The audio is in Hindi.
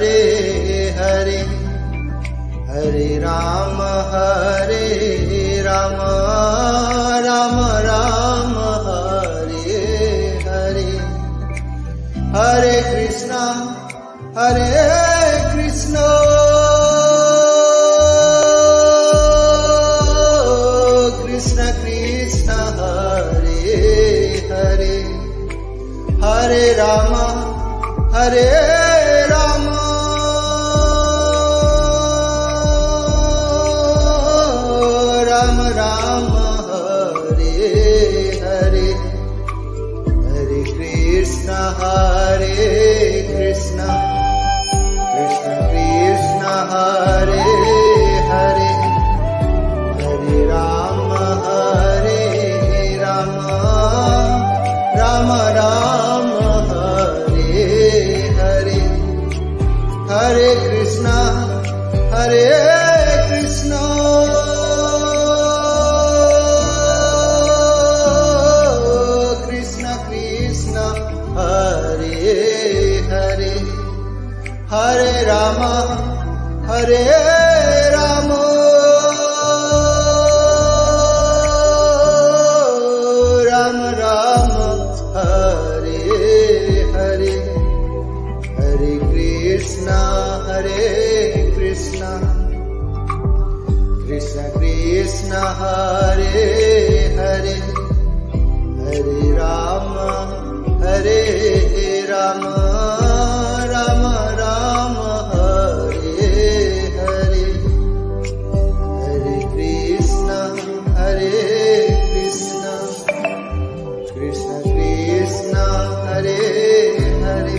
हरे हरे, हरे राम राम राम हरे हरे, हरे कृष्णा कृष्णा कृष्ण हरे हरे, हरे राम राम राम हरे हरे, हरे कृष्ण कृष्ण कृष्ण हरे हरे, हरे राम राम राम हरे हरे, हरे कृष्ण कृष्ण कृष्ण हरे हरे, हरे राम राम राम हरे हरे, हरे कृष्ण कृष्ण कृष्ण हरे हरे, हरे राम राम राम हरे हरे, हरे कृष्ण कृष्ण कृष्ण हरे हरे,